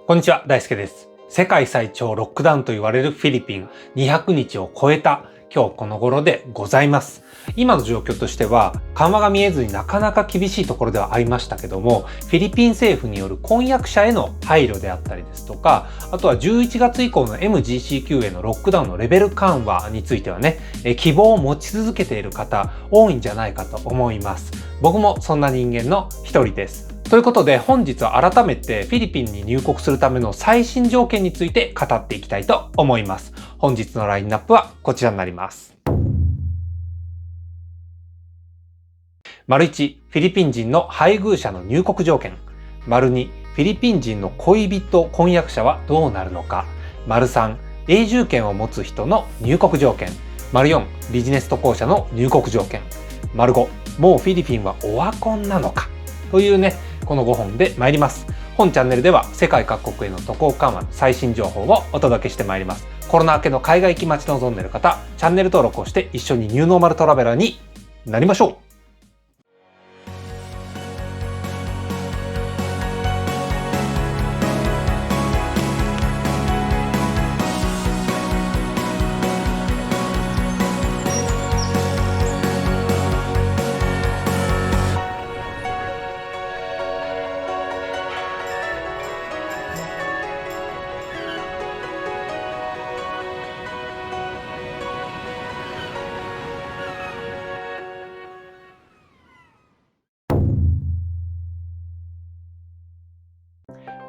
こんにちは、大輔です。世界最長ロックダウンと言われるフィリピン、200日を超えた今日この頃でございます。今の状況としては、緩和が見えずになかなか厳しいところではありましたけども、フィリピン政府による婚約者への配慮であったりですとか、あとは11月以降の MGCQ へのロックダウンのレベル緩和についてはね、希望を持ち続けている方多いんじゃないかと思います。僕もそんな人間の一人です。ということで本日は改めてフィリピンに入国するための最新条件について語っていきたいと思います。本日のラインナップはこちらになります。1、フィリピン人の配偶者の入国条件。2、フィリピン人の恋人・婚約者はどうなるのか。3、永住権を持つ人の入国条件。4、ビジネス渡航者の入国条件。5、もうフィリピンはオワコンなのか。というね、この5本で参ります。本チャンネルでは世界各国への渡航緩和の最新情報をお届けしてまいります。コロナ明けの海外行き待ち望んでいる方、チャンネル登録をして一緒にニューノーマルトラベラーになりましょう。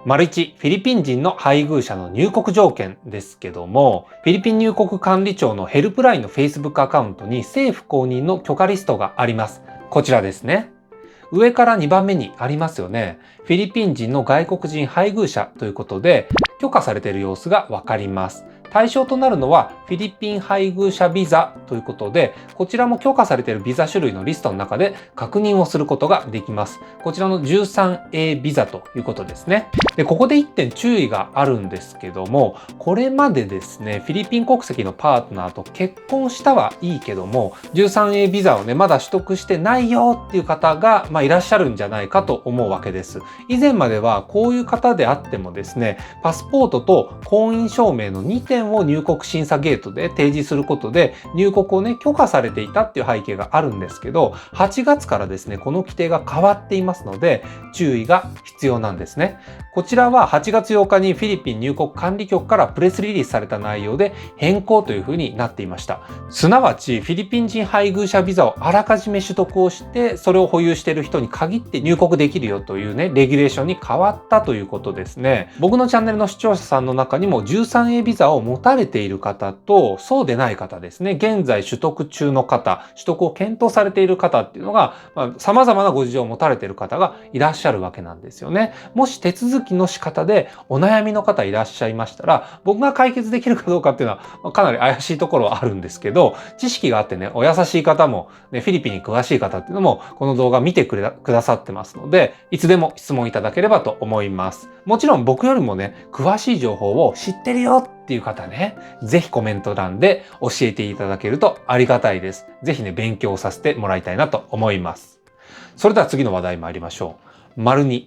1、フィリピン人の配偶者の入国条件ですけども、フィリピン入国管理庁のヘルプラインの Facebook アカウントに政府公認の許可リストがあります。こちらですね。上から2番目にありますよね。フィリピン人の外国人配偶者ということで、許可されている様子がわかります。対象となるのはフィリピン配偶者ビザということで、こちらも許可されているビザ種類のリストの中で確認をすることができます。こちらの 13A ビザということですね。で、ここで1点注意があるんですけども、これまでですね、フィリピン国籍のパートナーと結婚したはいいけども、13A ビザをね、まだ取得してないよっていう方が、いらっしゃるんじゃないかと思うわけです。以前まではこういう方であってもですね、パスポートと婚姻証明の2点を入国審査ゲートで提示することで入国をね許可されていたっていう背景があるんですけど、8月からですねこの規定が変わっていますので注意が必要なんですね。こちらは8月8日にフィリピン入国管理局からプレスリリースされた内容で変更というふうになっていました。すなわちフィリピン人配偶者ビザをあらかじめ取得をしてそれを保有している人に限って入国できるよというねレギュレーションに変わったということですね。僕のチャンネルの視聴者さんの中にも 13A ビザを持たれている方とそうでない方ですね、現在取得中の方、取得を検討されている方っていうのが様々なご事情を持たれている方がいらっしゃるわけなんですよね。もし手続きの仕方でお悩みの方いらっしゃいましたら、僕が解決できるかどうかっていうのはかなり怪しいところはあるんですけど、知識があってねお優しい方も、ね、フィリピンに詳しい方っていうのもこの動画見てくださってますので、いつでも質問いただければと思います。もちろん僕よりもね詳しい情報を知ってるよっていう方ね、ぜひコメント欄で教えていただけるとありがたいです。ぜひね勉強させてもらいたいなと思います。それでは次の話題参りましょう。2、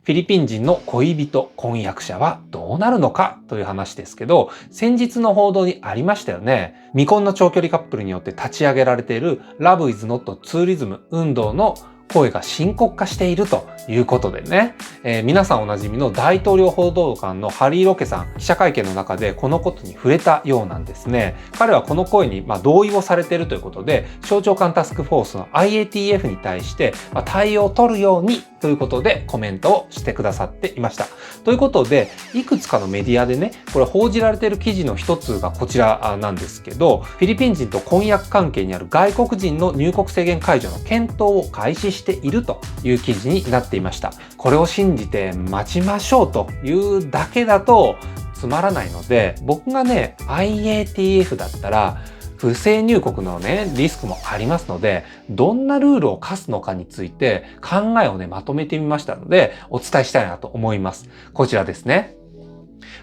フィリピン人の恋人・婚約者はどうなるのかという話ですけど、先日の報道にありましたよね。未婚の長距離カップルによって立ち上げられている Love is not Tourism 運動の声が深刻化しているということでね、皆さんおなじみの大統領報道官のハリー・ロケさん、記者会見の中でこのことに触れたようなんですね。彼はこの声に同意をされているということで、省庁間タスクフォースの IATF に対して対応を取るようにということでコメントをしてくださっていました。ということで、いくつかのメディアでね、これ報じられている記事の一つがこちらなんですけど、フィリピン人と婚約関係にある外国人の入国制限解除の検討を開始しているという記事になっていました。これを信じて待ちましょうというだけだとつまらないので、僕がね IATF だったら不正入国のねリスクもありますので、どんなルールを課すのかについて考えをねまとめてみましたのでお伝えしたいなと思います。こちらですね。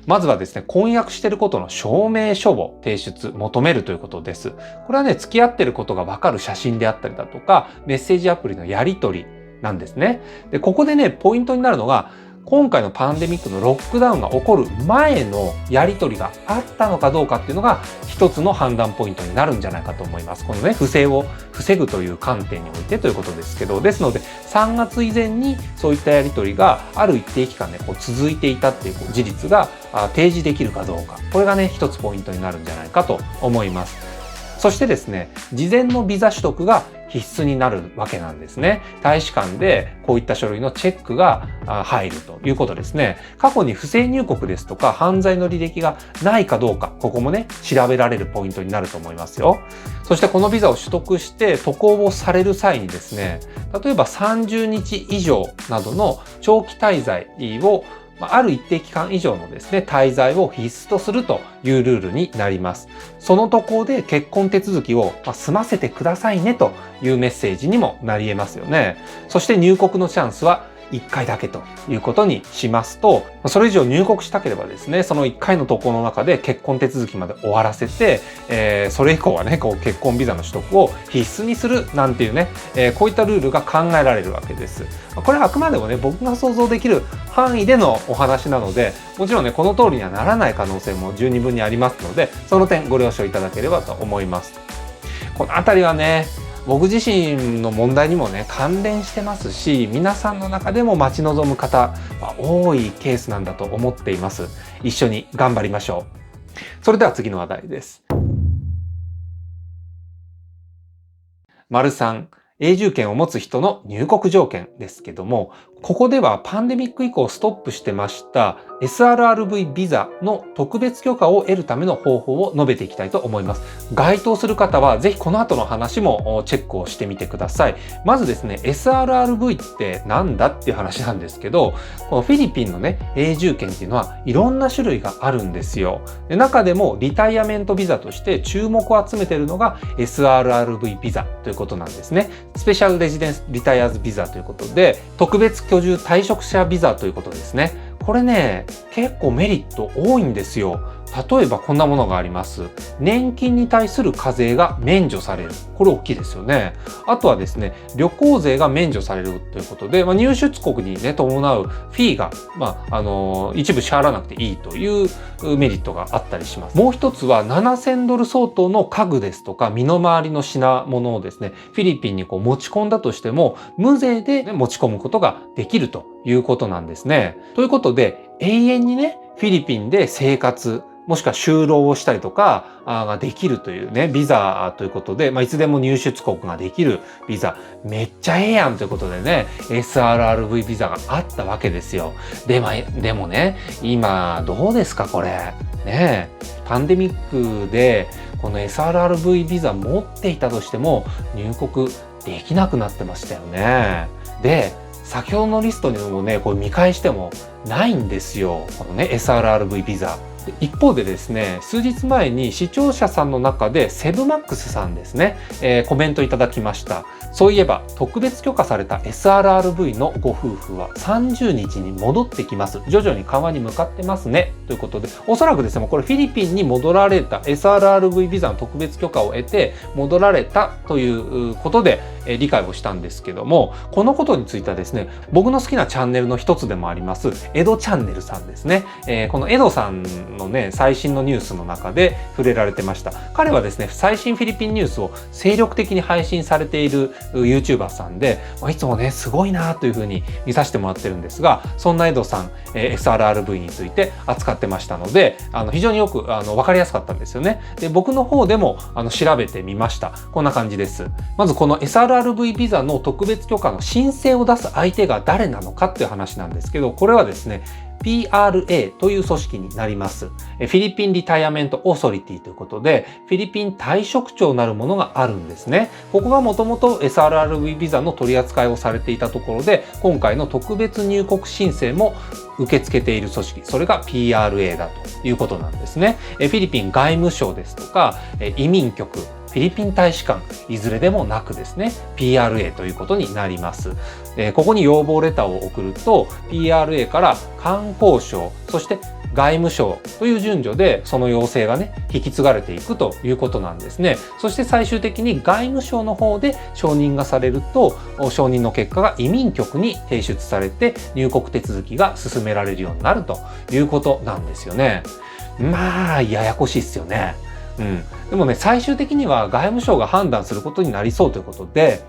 まずはですね、婚約していることの証明書を提出、求めるということです。これはね、付き合っていることがわかる写真であったりだとか、メッセージアプリのやり取りなんですね。で、ここでね、ポイントになるのが、今回のパンデミックのロックダウンが起こる前のやり取りがあったのかどうかっていうのが一つの判断ポイントになるんじゃないかと思います。このね、不正を防ぐという観点においてということですけど、ですので3月以前にそういったやり取りがある一定期間ね、続いていたっていう事実が提示できるかどうか、これがね、一つポイントになるんじゃないかと思います。そしてですね、事前のビザ取得が必須になるわけなんですね。大使館でこういった書類のチェックが入るということですね。過去に不正入国ですとか犯罪の履歴がないかどうか、ここもね、調べられるポイントになると思いますよ。そしてこのビザを取得して渡航をされる際にですね、例えば30日以上などの長期滞在をある一定期間以上のですね、滞在を必須とするというルールになります。その渡航で結婚手続きを済ませてくださいねというメッセージにもなり得ますよね。そして入国のチャンスは1回だけということにしますと、それ以上入国したければですね、その1回の渡航の中で結婚手続きまで終わらせて、それ以降はね、結婚ビザの取得を必須にするなんていうね、こういったルールが考えられるわけです。これはあくまでもね、僕が想像できる範囲でのお話なので、もちろんね、この通りにはならない可能性も十二分にありますので、その点ご了承いただければと思います。このあたりはね、僕自身の問題にもね、関連してますし、皆さんの中でも待ち望む方は多いケースなんだと思っています。一緒に頑張りましょう。それでは次の話題です。3、永住権を持つ人の入国条件ですけども、ここではパンデミック以降ストップしてました SRRV ビザの特別許可を得るための方法を述べていきたいと思います。該当する方はぜひこの後の話もチェックをしてみてください。まずですね、SRRV ってなんだっていう話なんですけど、このフィリピンのね、永住権っていうのはいろんな種類があるんですよ。で、中でもリタイアメントビザとして注目を集めているのが SRRV ビザということなんですね。スペシャルレジデンスリタイアーズビザということで、特別居住退職者ビザということですね。これね、結構メリット多いんですよ。例えばこんなものがあります。年金に対する課税が免除される。これ大きいですよね。あとはですね、旅行税が免除されるということで、入出国にね、伴うフィーが、一部支払わなくていいというメリットがあったりします。もう一つは7000ドル相当の家具ですとか、身の回りの品物をですね、フィリピンに持ち込んだとしても、無税で持ち込むことができるということなんですね。ということで、永遠にね、フィリピンで生活、もしくは就労をしたりとかができるというね、ビザということで、いつでも入出国ができるビザ、めっちゃええやんということでね、SRRV ビザがあったわけですよ。でもね、今どうですかこれ。ね、パンデミックでこの SRRV ビザ持っていたとしても入国できなくなってましたよね。で、先ほどのリストにもね、これ見返してもないんですよ。このね、SRRV ビザ。一方でですね、数日前に視聴者さんの中でセブマックスさんですね、コメントいただきました。そういえば特別許可された SRRV のご夫婦は30日に戻ってきます。徐々に緩和に向かってますね。ということで、おそらくですね、これフィリピンに戻られた SRRV ビザの特別許可を得て戻られたということで理解をしたんですけども、このことについてはですね、僕の好きなチャンネルの一つでもありますエドチャンネルさんですね、このエドさんのね、最新のニュースの中で触れられてました。彼はですね、最新フィリピンニュースを精力的に配信されている YouTuber さんで、いつもね、すごいなというふうに見させてもらってるんですが、そんなエドさん、SRRV について扱ってましたので、非常によく分かりやすかったんですよね。で、僕の方でも調べてみました。こんな感じです。まずこの SRRV ビザの特別許可の申請を出す相手が誰なのかっていう話なんですけど、これはですね、PRA という組織になります。フィリピンリタイアメントオーソリティということで、フィリピン退職庁なるものがあるんですね。ここがもともと SRRV ビザの取り扱いをされていたところで、今回の特別入国申請も受け付けている組織、それが PRA だということなんですね。フィリピン外務省ですとか、移民局、フィリピン大使館、いずれでもなくですね、PRA ということになります。ここに要望レターを送ると、PRA から観光省、そして外務省という順序でその要請がね、引き継がれていくということなんですね。そして最終的に外務省の方で承認がされると、承認の結果が移民局に提出されて入国手続きが進められるようになるということなんですよね。まあ、ややこしいっすよね。でもね、最終的には外務省が判断することになりそうということで、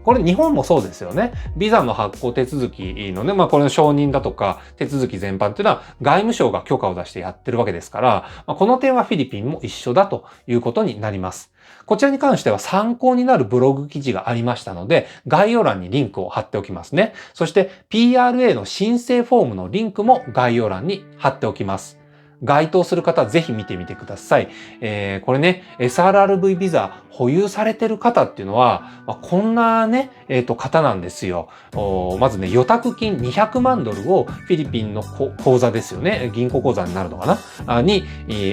これ日本もそうですよね。ビザの発行手続きのね、これの承認だとか手続き全般っていうのは外務省が許可を出してやってるわけですから、この点はフィリピンも一緒だということになります。こちらに関しては参考になるブログ記事がありましたので、概要欄にリンクを貼っておきますね。そして PRA の申請フォームのリンクも概要欄に貼っておきます。該当する方はぜひ見てみてください。これね、SRRV ビザ保有されてる方っていうのは、こんなね、方なんですよ。まずね、預託金200万ドルをフィリピンの口座ですよね。銀行口座になるのかなに、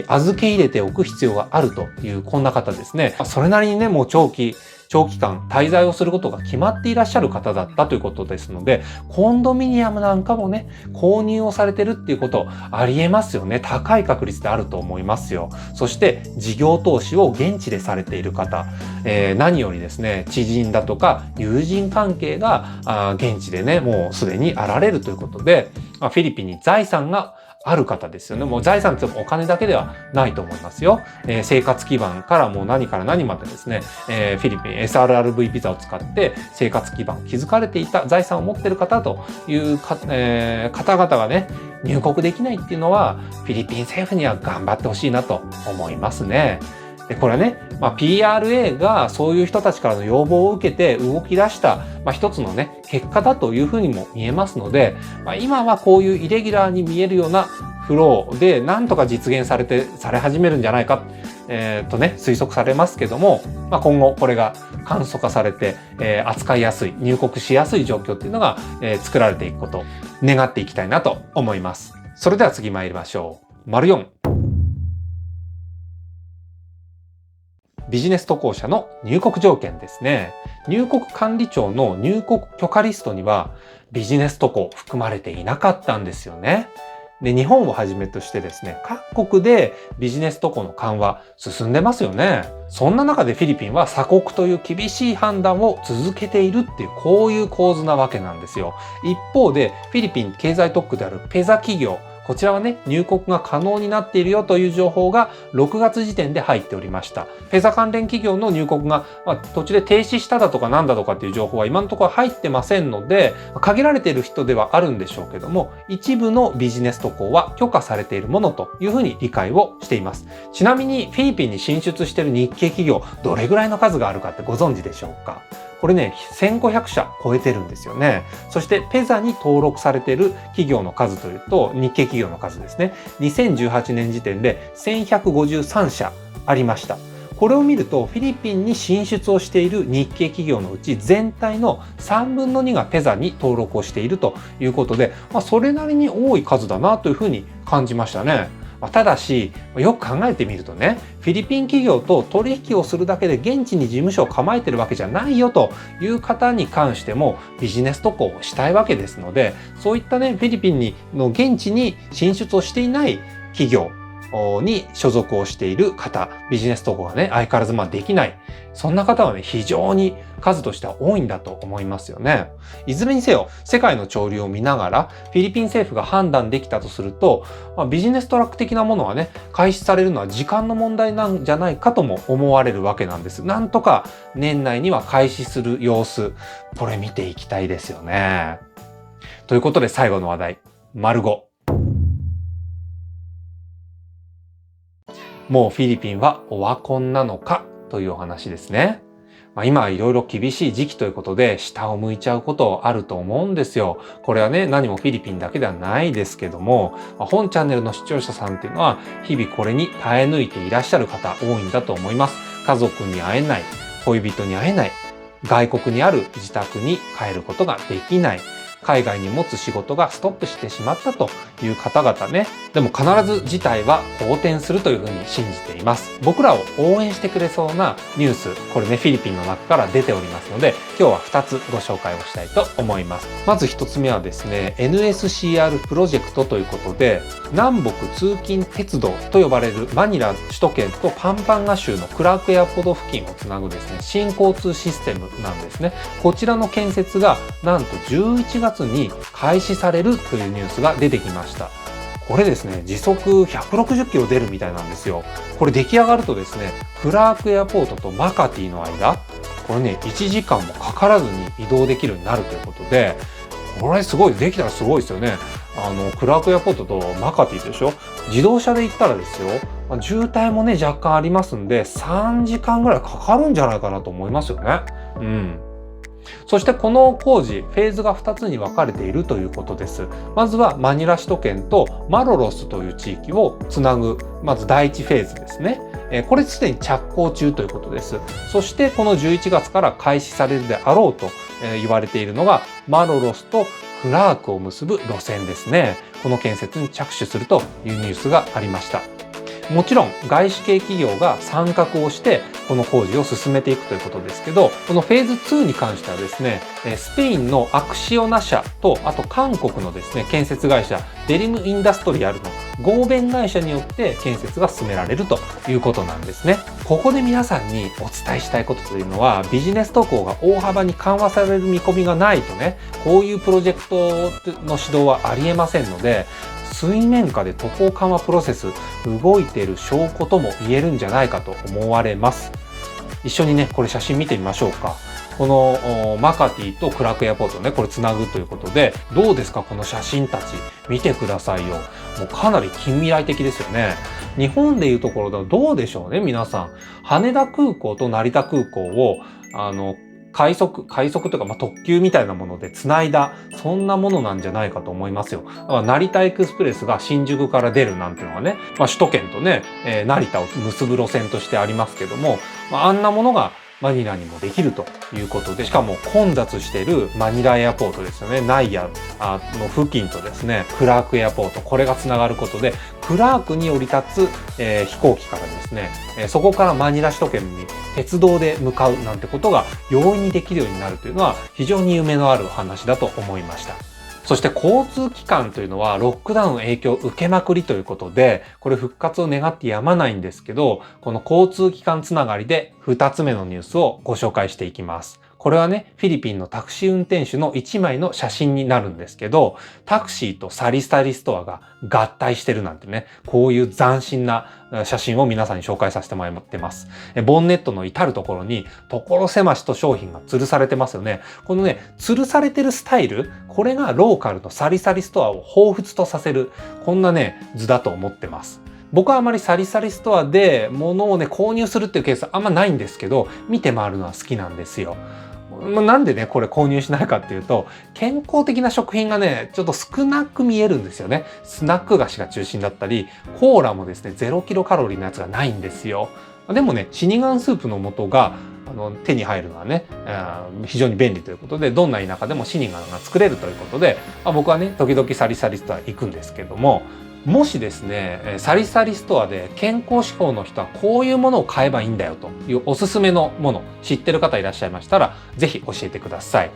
預け入れておく必要があるという、こんな方ですね。それなりにね、もう長期間滞在をすることが決まっていらっしゃる方だったということですので、コンドミニアムなんかもね、購入をされてるっていうことありえますよね。高い確率であると思いますよ。そして事業投資を現地でされている方、何よりですね、知人だとか友人関係が現地でね、もうすでにあられるということで、フィリピンに財産がある方ですよね。もう財産ってお金だけではないと思いますよ。生活基盤からもう何から何までですね、フィリピン SRRV ビザを使って生活基盤築かれていた財産を持っている方という方々がね、入国できないっていうのはフィリピン政府には頑張ってほしいなと思いますね。でこれはね、PRA がそういう人たちからの要望を受けて動き出した、一つのね、結果だというふうにも見えますので、今はこういうイレギュラーに見えるようなフローでなんとか実現され始めるんじゃないか、とね、推測されますけども、今後これが簡素化されて、扱いやすい、入国しやすい状況っていうのが、作られていくことを願っていきたいなと思います。それでは次参りましょう。④。ビジネス渡航者の入国条件ですね。入国管理庁の入国許可リストにはビジネス渡航含まれていなかったんですよね。で、日本をはじめとしてですね、各国でビジネス渡航の緩和進んでますよね。そんな中でフィリピンは鎖国という厳しい判断を続けているっていう、こういう構図なわけなんですよ。一方でフィリピン経済特区であるペザ企業、こちらはね、入国が可能になっているよという情報が6月時点で入っておりました。フェザ関連企業の入国が、途中で停止しただとかなんだとかっていう情報は今のところ入ってませんので、限られている人ではあるんでしょうけども、一部のビジネス渡航は許可されているものというふうに理解をしています。ちなみにフィリピンに進出している日系企業、どれぐらいの数があるかってご存知でしょうか？これね、1500社超えてるんですよね。そしてペザに登録されている企業の数というと、日系企業の数ですね。2018年時点で1153社ありました。これを見ると、フィリピンに進出をしている日系企業のうち全体の3分の2がペザに登録をしているということで、それなりに多い数だなというふうに感じましたね。ただし、よく考えてみるとね、フィリピン企業と取引をするだけで現地に事務所を構えてるわけじゃないよという方に関してもビジネス渡航をしたいわけですので、そういったね、フィリピンの現地に進出をしていない企業に所属をしている方、ビジネス渡航がね、相変わらずできない。そんな方はね、非常に数としては多いんだと思いますよね。いずれにせよ、世界の潮流を見ながら、フィリピン政府が判断できたとすると、ビジネストラック的なものはね、開始されるのは時間の問題なんじゃないかとも思われるわけなんです。なんとか年内には開始する様子、これ見ていきたいですよね。ということで最後の話題、⑤。もうフィリピンはオワコンなのかというお話ですね。今はいろいろ厳しい時期ということで下を向いちゃうことあると思うんですよ。これはね、何もフィリピンだけではないですけども、本チャンネルの視聴者さんっていうのは日々これに耐え抜いていらっしゃる方多いんだと思います。家族に会えない、恋人に会えない、外国にある自宅に帰ることができない、海外に持つ仕事がストップしてしまったという方々ね、でも必ず事態は好転するというふうに信じています。僕らを応援してくれそうなニュース、これね、フィリピンの中から出ておりますので、今日は2つご紹介をしたいと思います。まず1つ目はですね、NSCR プロジェクトということで、南北通勤鉄道と呼ばれるマニラ首都圏とパンパンガ州のクラークエアポート付近をつなぐですね、新交通システムなんですね。こちらの建設がなんと11月に開始されるというニュースが出てきました。これですね、時速160キロ出るみたいなんですよ。これ出来上がるとですね、クラークエアポートとマカティの間、これね、1時間もかからずに移動できるようになるということで、これすごい、できたらすごいですよね。クラークエアポートとマカティでしょ。自動車で行ったらですよ、渋滞もね、若干ありますんで、3時間ぐらいかかるんじゃないかなと思いますよね。うん。そしてこの工事、フェーズが2つに分かれているということです。まずはマニラ首都圏とマロロスという地域をつなぐ、まず第1フェーズですね。これすでに着工中ということです。そしてこの11月から開始されるであろうと言われているのがマロロスとクラークを結ぶ路線ですね。この建設に着手するというニュースがありました。もちろん外資系企業が参画をしてこの工事を進めていくということですけど、このフェーズ2に関してはですね、スペインのアクシオナ社と、あと韓国のですね、建設会社デリムインダストリアルの合弁会社によって建設が進められるということなんですね。ここで皆さんにお伝えしたいことというのは、ビジネス渡航が大幅に緩和される見込みがないとね、こういうプロジェクトの指導はありえませんので、水面下で渡航緩和プロセス動いている証拠とも言えるんじゃないかと思われます。一緒にね、これ写真見てみましょうか。このマカティとクラークエアポートね、これつなぐということで、どうですかこの写真たち。見てくださいよ。もうかなり近未来的ですよね。日本でいうところだとどうでしょうね、皆さん。羽田空港と成田空港を、快速というか、特急みたいなもので繋いだ、そんなものなんじゃないかと思いますよ。だから成田エクスプレスが新宿から出るなんていうのがね、首都圏とね、成田を結ぶ路線としてありますけども、あんなものがマニラにもできるということで、しかも混雑しているマニラエアポートですよね、ナイアの付近とですね、クラークエアポート、これがつながることで、クラークに降り立つ、飛行機からですね、そこからマニラ首都圏に鉄道で向かうなんてことが容易にできるようになるというのは非常に夢のある話だと思いました。そして交通機関というのはロックダウン影響を受けまくりということで、これ復活を願ってやまないんですけど、この交通機関つながりで2つ目のニュースをご紹介していきます。これはね、フィリピンのタクシー運転手の1枚の写真になるんですけど、タクシーとサリサリストアが合体してるなんてね、こういう斬新な写真を皆さんに紹介させてもらってます。ボンネットの至るところに所狭しと商品が吊るされてますよね。このね、吊るされてるスタイル、これがローカルのサリサリストアを彷彿とさせる、こんなね、図だと思ってます。僕はあまりサリサリストアで物をね、購入するっていうケースあんまないんですけど、見て回るのは好きなんですよ。なんでね、これ購入しないかっていうと、健康的な食品がね、ちょっと少なく見えるんですよね。スナック菓子が中心だったり、コーラもですね、0キロカロリーのやつがないんですよ。でもね、シニガンスープの素が手に入るのはね、非常に便利ということで、どんな田舎でもシニガンが作れるということで、僕はね、時々サリサリストア行くんですけども、もしですね、サリサリストアで健康志向の人はこういうものを買えばいいんだよというおすすめのもの、知ってる方いらっしゃいましたら、ぜひ教えてください。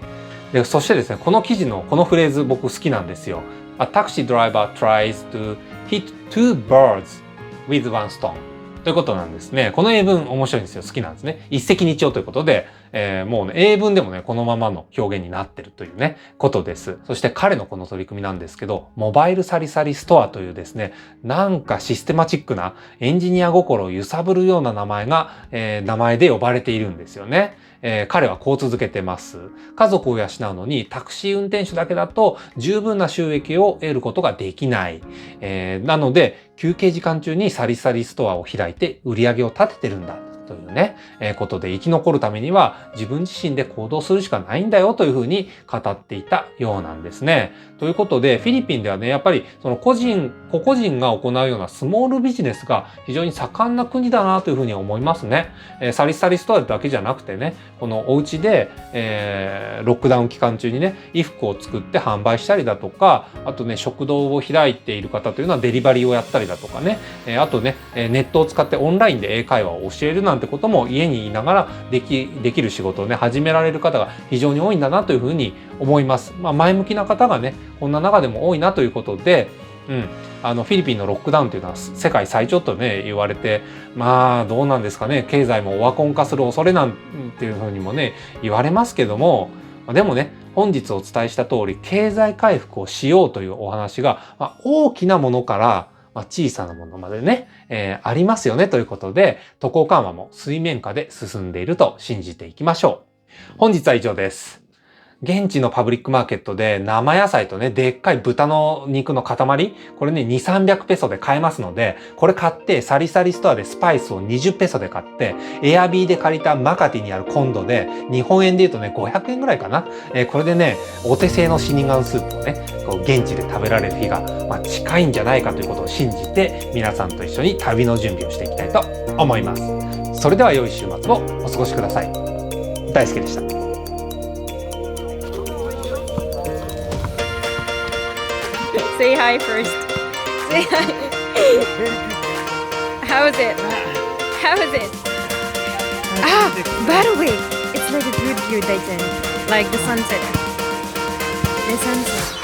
で、そしてですね、この記事のこのフレーズ僕好きなんですよ。A taxi driver tries to hit two birds with one stone。ということなんですね。この英文面白いんですよ。好きなんですね。一石二鳥ということで、もうね、英文でもね、このままの表現になってるというね、ことです。そして彼のこの取り組みなんですけど、モバイルサリサリストアというですね、なんかシステマチックなエンジニア心を揺さぶるような名前で呼ばれているんですよね。彼はこう続けてます。家族を養うのにタクシー運転手だけだと十分な収益を得ることができない。なので休憩時間中にサリサリストアを開いて売り上げを立ててるんだ。というね、ことで生き残るためには自分自身で行動するしかないんだよというふうに語っていたようなんですね。ということで、フィリピンではね、やっぱりその個々人が行うようなスモールビジネスが非常に盛んな国だなというふうに思いますね。サリストアだけじゃなくてね、このお家で、ロックダウン期間中にね、衣服を作って販売したりだとか、あとね、食堂を開いている方というのはデリバリーをやったりだとかね、あとね、ネットを使ってオンラインで英会話を教えるなんてことも家にいながらできる仕事をね、始められる方が非常に多いんだなというふうに思います。前向きな方がね、こんな中でも多いなということで、フィリピンのロックダウンというのは世界最長とね言われて、どうなんですかね、経済もオワコン化する恐れなんていうふうにもね言われますけども、でもね、本日お伝えした通り経済回復をしようというお話が、大きなものから小さなものまでね、ありますよねということで、渡航緩和も水面下で進んでいると信じていきましょう。本日は以上です。現地のパブリックマーケットで生野菜とね、でっかい豚の肉の塊、これね、2、300ペソで買えますので、これ買ってサリストアでスパイスを20ペソで買って、エアビーで借りたマカティにあるコンドで、日本円で言うとね、500円ぐらいかな。これでね、お手製の死神スープをね、こう現地で食べられる日が、近いんじゃないかということを信じて、皆さんと一緒に旅の準備をしていきたいと思います。それでは良い週末をお過ごしください。大輔でした。Say hi first. Say hi. How is it? How is it? By the way, it's like a good view, Dayton. Like the sunset. The sunset.